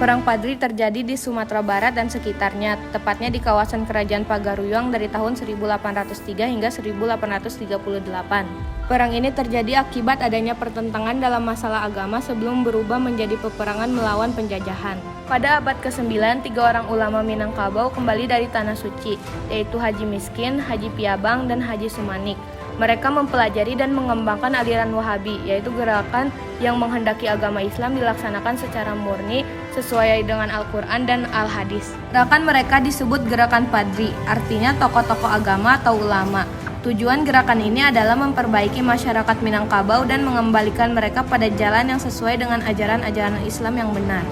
Perang Padri terjadi di Sumatera Barat dan sekitarnya, tepatnya di kawasan Kerajaan Pagaruyung dari tahun 1803 hingga 1838. Perang ini terjadi akibat adanya pertentangan dalam masalah agama sebelum berubah menjadi peperangan melawan penjajahan. Pada abad ke-9, 3 orang ulama Minangkabau kembali dari Tanah Suci, yaitu Haji Miskin, Haji Piabang, dan Haji Sumanik. Mereka mempelajari dan mengembangkan aliran Wahabi, yaitu gerakan yang menghendaki agama Islam dilaksanakan secara murni sesuai dengan Al-Quran dan Al-Hadis. Gerakan mereka disebut Gerakan Padri, artinya tokoh-tokoh agama atau ulama. Tujuan gerakan ini adalah memperbaiki masyarakat Minangkabau dan mengembalikan mereka pada jalan yang sesuai dengan ajaran-ajaran Islam yang benar.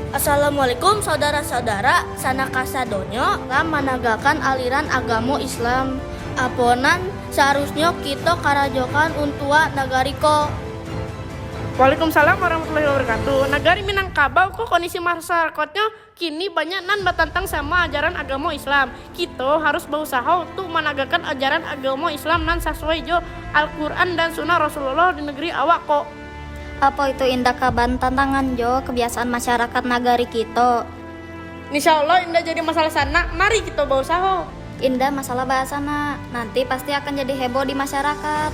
Assalamualaikum saudara-saudara, sanaka sadonyo lam menegakkan aliran agama Islam. Aponan seharusnya kita karajokan untua nagariko. Waalaikumsalam warahmatullahi wabarakatuh. Negari Minangkabau kok kondisi masyarakatnya kini banyak nan bertentang sama ajaran agama Islam. Kita harus berusaha untuk menegakkan ajaran agama Islam nan sesuai jo Al-Quran dan Sunnah Rasulullah di negeri awak kok. Apa itu indah kaban tantangan jo kebiasaan masyarakat nagari kita. Insya Allah indah jadi masalah sana, mari kita berusaha. Indah masalah bahasana, nanti pasti akan jadi heboh di masyarakat.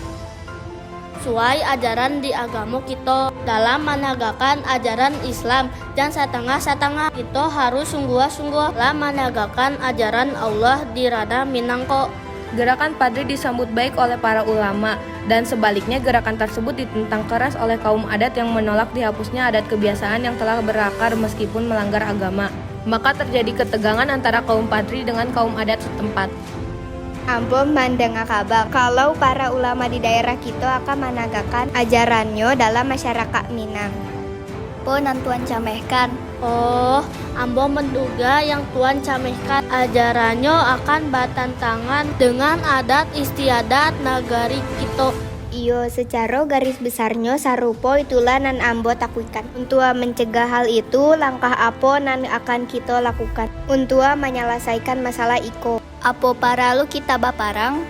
Sesuai ajaran di agama kita dalam menegakkan ajaran Islam dan setengah-setengah kita harus sungguh-sungguh dalam menegakkan ajaran Allah di Rada Minangko. Gerakan Padri disambut baik oleh para ulama, dan sebaliknya gerakan tersebut ditentang keras oleh kaum adat yang menolak dihapusnya adat kebiasaan yang telah berakar meskipun melanggar agama. Maka terjadi ketegangan antara kaum Padri dengan kaum adat setempat. Ambo mendengar kabar kalau para ulama di daerah kita akan menegakkan ajarannya dalam masyarakat Minang. Nan Tuan camehkan. Oh, ambo menduga yang Tuan camehkan ajarannya akan bertentangan dengan adat istiadat nagari kita. Iyo, secara garis besarnya sarupo itulah nan ambo takutkan. Untuk mencegah hal itu, langkah apa nan akan kita lakukan untuk menyelesaikan masalah iko? Apa para lu kita baparang?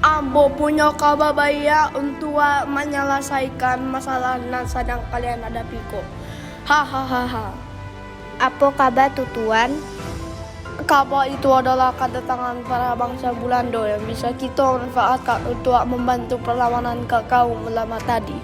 Ambo punya kabar baik untuk menyelesaikan masalah yang sedang kalian hadapi kok. Hahaha. Apa kabar tutuan? Kabar itu adalah kedatangan para bangsa Belanda yang bisa kita manfaatkan untuk membantu perlawanan ke kaum ulama tadi.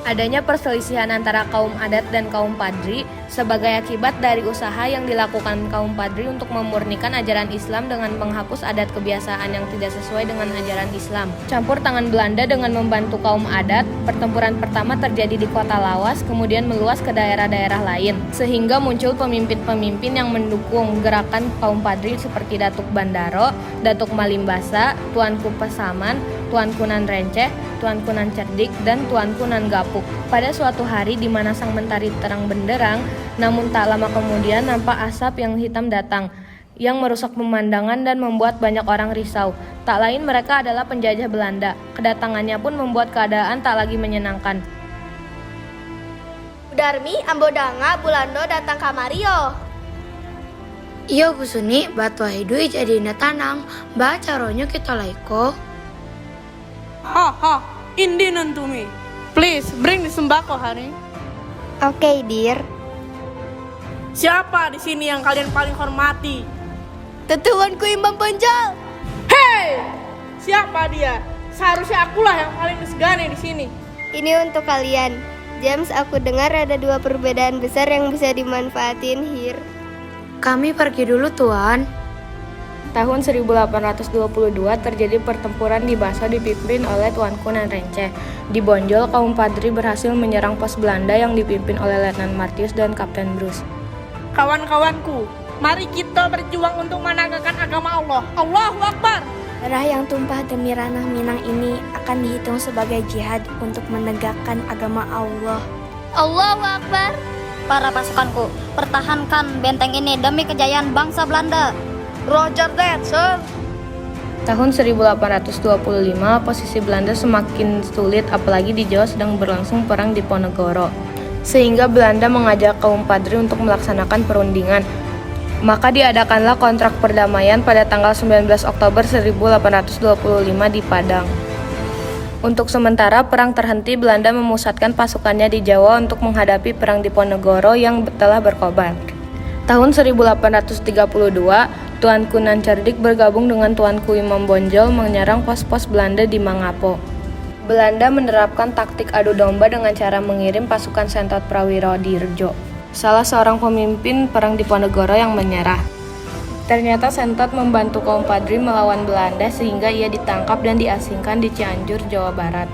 Adanya perselisihan antara kaum adat dan kaum Padri sebagai akibat dari usaha yang dilakukan kaum Padri untuk memurnikan ajaran Islam dengan menghapus adat kebiasaan yang tidak sesuai dengan ajaran Islam. Campur tangan Belanda dengan membantu kaum adat, pertempuran pertama terjadi di kota Lawas, kemudian meluas ke daerah-daerah lain, sehingga muncul pemimpin-pemimpin yang mendukung gerakan kaum Padri seperti Datuk Bandaro, Datuk Malimbasa, Tuanku Pesaman, Tuanku Nan Renceh, Tuanku Nan Cerdik, dan Tuanku Nan Gapuk. Pada suatu hari di mana sang mentari terang benderang, namun tak lama kemudian nampak asap yang hitam datang, yang merusak pemandangan dan membuat banyak orang risau. Tak lain mereka adalah penjajah Belanda. Kedatangannya pun membuat keadaan tak lagi menyenangkan. Darmi ambo danga Bulando datang kamario. Iya Bu Suni, batu hidui jadi tanang, bah caranya kita laiko. Indi nantumi. Please, bring the sembako hari. Oke, dear. Siapa di sini yang kalian paling hormati? Tetuanku Imam Penjal. Hey! Siapa dia? Seharusnya akulah yang paling disegani di sini. Ini untuk kalian. James, aku dengar ada 2 perbedaan besar yang bisa dimanfaatin here. Kami pergi dulu Tuan. Tahun 1822 terjadi pertempuran di Basa dipimpin oleh Tuanku Nan Renceh. Di Bonjol, kaum Padri berhasil menyerang pos Belanda yang dipimpin oleh Letnan Martius dan Kapten Bruce. Kawan-kawanku, mari kita berjuang untuk menegakkan agama Allah. Allahu Akbar! Darah yang tumpah demi ranah Minang ini akan dihitung sebagai jihad untuk menegakkan agama Allah. Allahu Akbar. Para pasukanku, pertahankan benteng ini demi kejayaan bangsa Belanda. Roger that, sir. Tahun 1825, posisi Belanda semakin sulit apalagi di Jawa sedang berlangsung perang di Ponegoro. Sehingga Belanda mengajak kaum Padri untuk melaksanakan perundingan. Maka diadakanlah kontrak perdamaian pada tanggal 19 Oktober 1825 di Padang. Untuk sementara, perang terhenti. Belanda memusatkan pasukannya di Jawa untuk menghadapi perang Diponegoro yang telah berkobar. Tahun 1832, Tuanku Nan Cerdik bergabung dengan Tuanku Imam Bonjol menyerang pos-pos Belanda di Mangapo. Belanda menerapkan taktik adu domba dengan cara mengirim pasukan Sentot Prawiro-Dirjo, salah seorang pemimpin perang Diponegoro yang menyerah. Ternyata Sentot membantu kaum Padri melawan Belanda sehingga ia ditangkap dan diasingkan di Cianjur, Jawa Barat.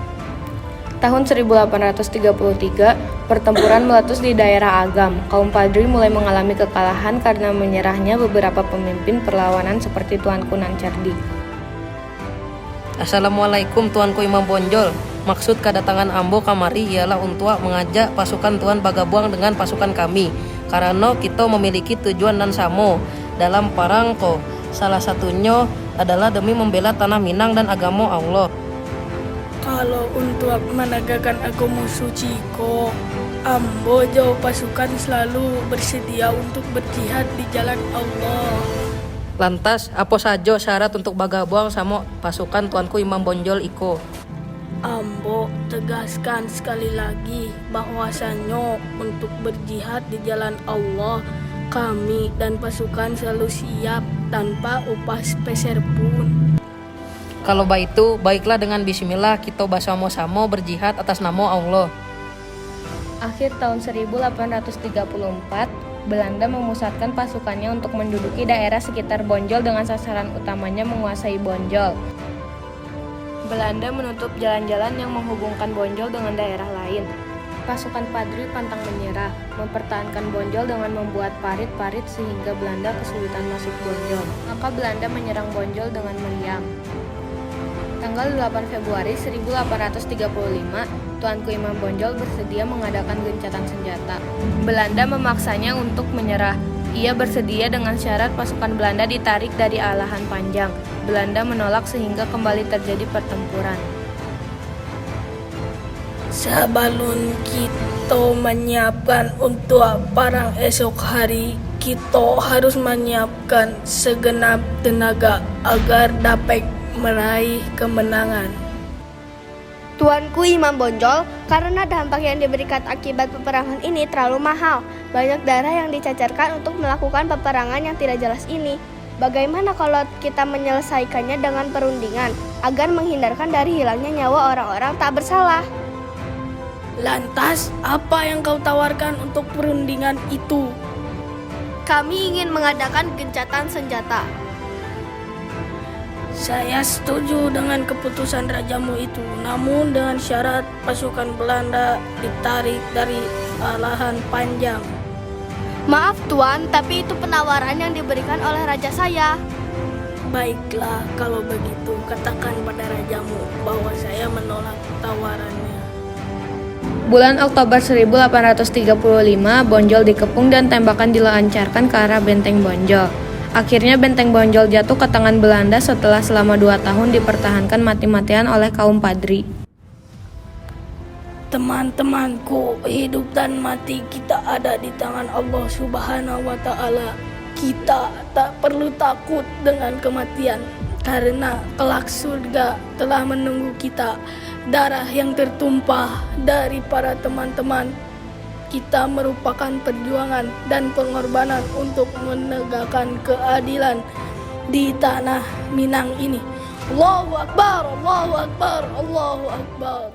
Tahun 1833, pertempuran meletus di daerah Agam. Kaum Padri mulai mengalami kekalahan karena menyerahnya beberapa pemimpin perlawanan seperti Tuanku Nan Cerdik. Assalamualaikum Tuanku Imam Bonjol. Maksud kedatangan Ambo kamari ialah untuk mengajak pasukan Tuan Bagabuang dengan pasukan kami. Karena kita memiliki tujuan dan samo dalam perang ko. Salah satunya adalah demi membela tanah Minang dan agama Allah. Kalau untuk menegakkan agama suci ko, Ambo jauh pasukan selalu bersedia untuk berjihad di jalan Allah. Lantas, apa saja syarat untuk Bagabuang sama pasukan Tuanku Imam Bonjol iko? Ambo tegaskan sekali lagi bahwasannya untuk berjihad di jalan Allah, kami dan pasukan selalu siap tanpa upah sepeser pun. Kalau itu, baiklah dengan bismillah kita bersama-sama berjihad atas nama Allah. Akhir tahun 1834, Belanda memusatkan pasukannya untuk menduduki daerah sekitar Bonjol dengan sasaran utamanya menguasai Bonjol. Belanda menutup jalan-jalan yang menghubungkan Bonjol dengan daerah lain. Pasukan Padri pantang menyerah, mempertahankan Bonjol dengan membuat parit-parit sehingga Belanda kesulitan masuk Bonjol. Maka Belanda menyerang Bonjol dengan meriam. Tanggal 8 Februari 1835, Tuanku Imam Bonjol bersedia mengadakan gencatan senjata. Belanda memaksanya untuk menyerah. Ia bersedia dengan syarat pasukan Belanda ditarik dari Alahan Panjang. Belanda menolak sehingga kembali terjadi pertempuran. Sebelum kita menyiapkan untuk perang esok hari, kita harus menyiapkan segenap tenaga agar dapat meraih kemenangan. Tuanku Imam Bonjol, karena dampak yang diberikan akibat peperangan ini terlalu mahal. Banyak darah yang dicacarkan untuk melakukan peperangan yang tidak jelas ini. Bagaimana kalau kita menyelesaikannya dengan perundingan agar menghindarkan dari hilangnya nyawa orang-orang tak bersalah? Lantas, apa yang kau tawarkan untuk perundingan itu? Kami ingin mengadakan gencatan senjata. Saya setuju dengan keputusan rajamu itu, namun dengan syarat pasukan Belanda ditarik dari Alahan Panjang. Maaf Tuan, tapi itu penawaran yang diberikan oleh raja saya. Baiklah, kalau begitu katakan pada rajamu bahwa saya menolak tawarannya. Bulan Oktober 1835, Bonjol dikepung dan tembakan dilancarkan ke arah benteng Bonjol. Akhirnya benteng Bonjol jatuh ke tangan Belanda setelah selama 2 tahun dipertahankan mati-matian oleh kaum Padri. Teman-temanku, hidup dan mati kita ada di tangan Allah Subhanahu wa Ta'ala. Kita tak perlu takut dengan kematian, karena kelak surga telah menunggu kita. Darah yang tertumpah dari para teman-teman kita merupakan perjuangan dan pengorbanan untuk menegakkan keadilan di tanah Minang ini. Allahu Akbar, Allahu Akbar, Allahu Akbar.